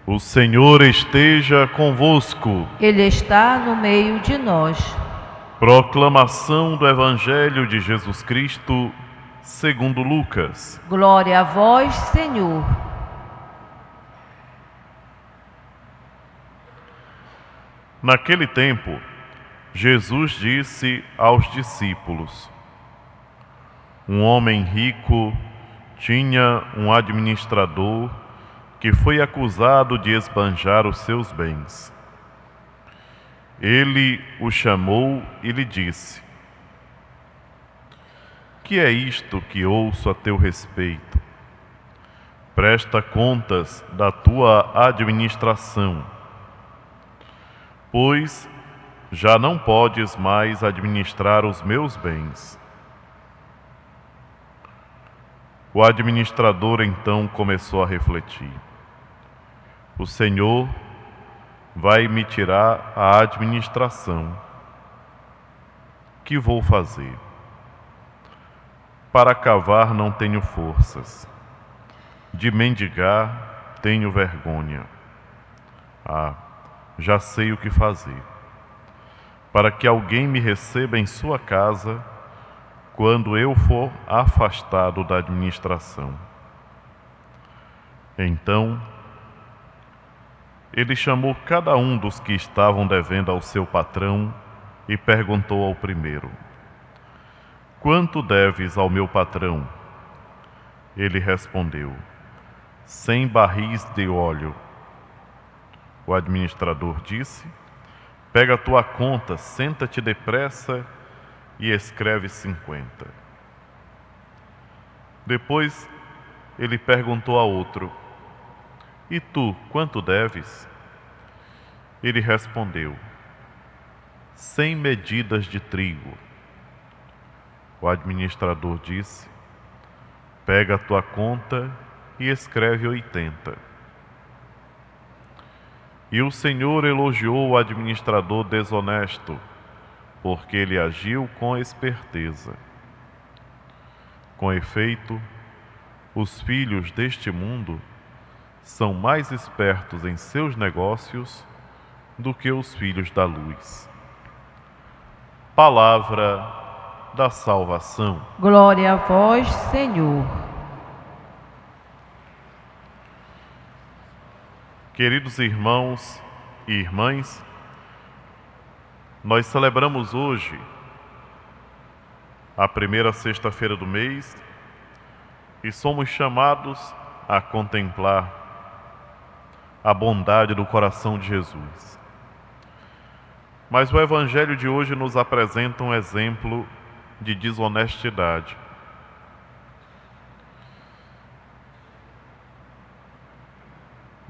O Senhor esteja convosco. Ele está no meio de nós. Proclamação do Evangelho de Jesus Cristo, segundo Lucas. Glória a vós, Senhor. Naquele tempo, Jesus disse aos discípulos: Um homem rico tinha um administrador que foi acusado de esbanjar os seus bens. Ele o chamou e lhe disse: Que é isto que ouço a teu respeito? Presta contas da tua administração, pois já não podes mais administrar os meus bens. O administrador então começou a refletir: O Senhor vai me tirar a administração. Que vou fazer? Para cavar não tenho forças. De mendigar tenho vergonha. Já sei o que fazer. Para que alguém me receba em sua casa quando eu for afastado da administração. Então, ele chamou cada um dos que estavam devendo ao seu patrão e perguntou ao primeiro: Quanto deves ao meu patrão? Ele respondeu: 100 barris de óleo. O administrador disse: Pega a tua conta, senta-te depressa e escreve 50. Depois ele perguntou a outro: E tu, quanto deves? Ele respondeu: 100 medidas de trigo. O administrador disse: Pega a tua conta e escreve 80. E o Senhor elogiou o administrador desonesto, porque ele agiu com esperteza. Com efeito, os filhos deste mundo são mais espertos em seus negócios do que os filhos da luz. Palavra da salvação. Glória a vós, Senhor. Queridos irmãos e irmãs, nós celebramos hoje a primeira sexta-feira do mês e somos chamados a contemplar a bondade do coração de Jesus. Mas o Evangelho de hoje nos apresenta um exemplo de desonestidade.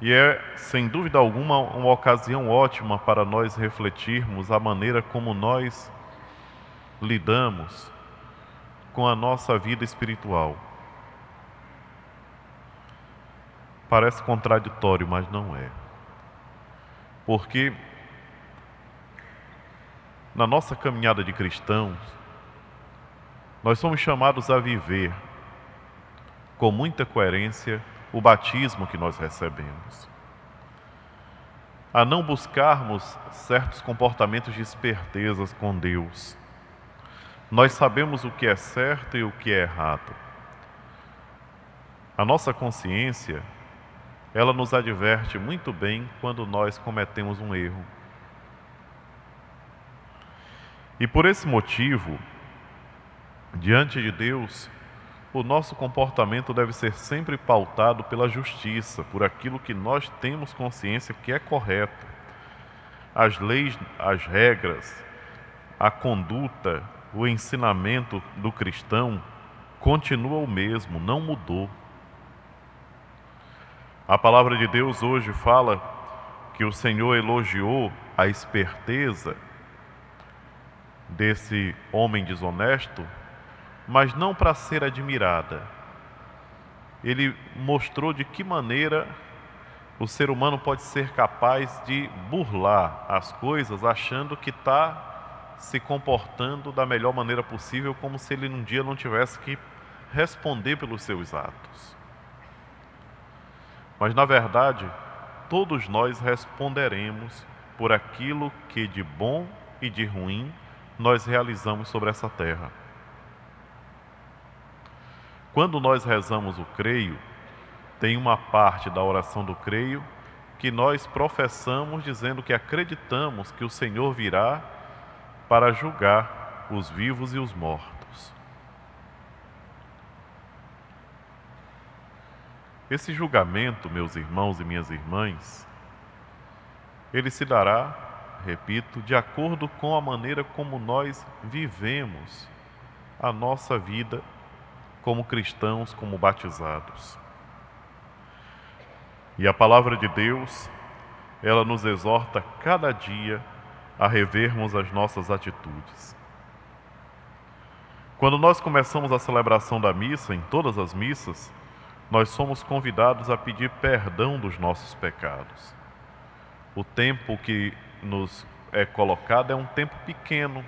E é, sem dúvida alguma, uma ocasião ótima para nós refletirmos a maneira como nós lidamos com a nossa vida espiritual. Parece contraditório, mas não é. Porque na nossa caminhada de cristãos, nós somos chamados a viver com muita coerência o batismo que nós recebemos, a não buscarmos certos comportamentos de espertezas com Deus. Nós sabemos o que é certo e o que é errado. A nossa consciência, ela nos adverte muito bem quando nós cometemos um erro. E por esse motivo, diante de Deus, o nosso comportamento deve ser sempre pautado pela justiça, por aquilo que nós temos consciência que é correto. As leis, as regras, a conduta, o ensinamento do cristão continua o mesmo, não mudou. A palavra de Deus hoje fala que o Senhor elogiou a esperteza desse homem desonesto, mas não para ser admirada. Ele mostrou de que maneira o ser humano pode ser capaz de burlar as coisas achando que está se comportando da melhor maneira possível, como se ele um dia não tivesse que responder pelos seus atos. Mas na verdade, todos nós responderemos por aquilo que de bom e de ruim nós realizamos sobre essa terra. Quando nós rezamos o creio, tem uma parte da oração do creio que nós professamos dizendo que acreditamos que o Senhor virá para julgar os vivos e os mortos. Esse julgamento, meus irmãos e minhas irmãs, ele se dará, repito, de acordo com a maneira como nós vivemos a nossa vida como cristãos, como batizados. E a palavra de Deus, ela nos exorta cada dia a revermos as nossas atitudes. Quando nós começamos a celebração da missa, em todas as missas, nós somos convidados a pedir perdão dos nossos pecados. O tempo que nos é colocado é um tempo pequeno.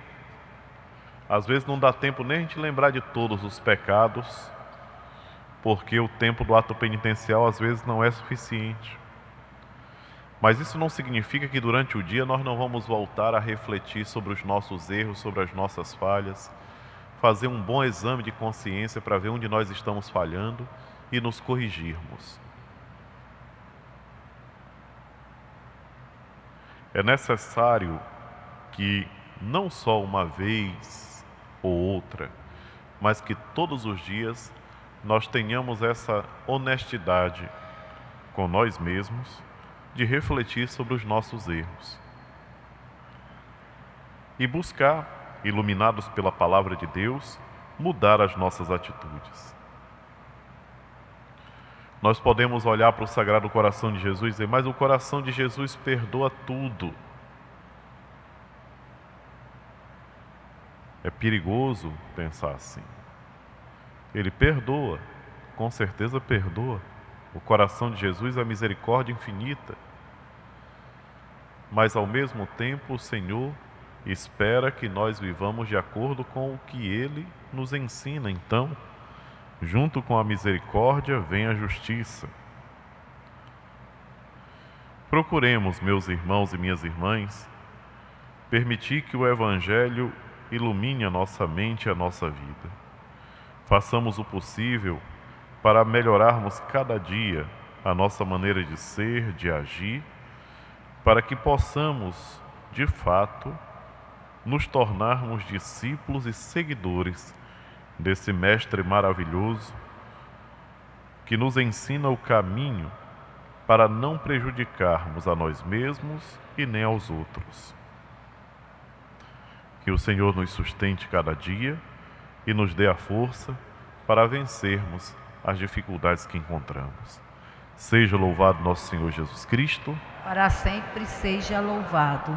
Às vezes não dá tempo nem a gente lembrar de todos os pecados, porque o tempo do ato penitencial às vezes não é suficiente. Mas isso não significa que durante o dia nós não vamos voltar a refletir sobre os nossos erros, sobre as nossas falhas, fazer um bom exame de consciência para ver onde nós estamos falhando e nos corrigirmos. É necessário que não só uma vez ou outra, mas que todos os dias nós tenhamos essa honestidade com nós mesmos de refletir sobre os nossos erros e buscar, iluminados pela palavra de Deus, mudar as nossas atitudes. Nós podemos olhar para o Sagrado Coração de Jesus e dizer, mas o coração de Jesus perdoa tudo. É perigoso pensar assim. Ele perdoa, com certeza perdoa. O coração de Jesus é a misericórdia infinita. Mas ao mesmo tempo o Senhor espera que nós vivamos de acordo com o que Ele nos ensina. Então, junto com a misericórdia vem a justiça. Procuremos, meus irmãos e minhas irmãs, permitir que o Evangelho ilumine a nossa mente e a nossa vida. Façamos o possível para melhorarmos cada dia a nossa maneira de ser, de agir, para que possamos, de fato, nos tornarmos discípulos e seguidores desse Mestre maravilhoso que nos ensina o caminho para não prejudicarmos a nós mesmos e nem aos outros. Que o Senhor nos sustente cada dia e nos dê a força para vencermos as dificuldades que encontramos. Seja louvado nosso Senhor Jesus Cristo. Para sempre seja louvado.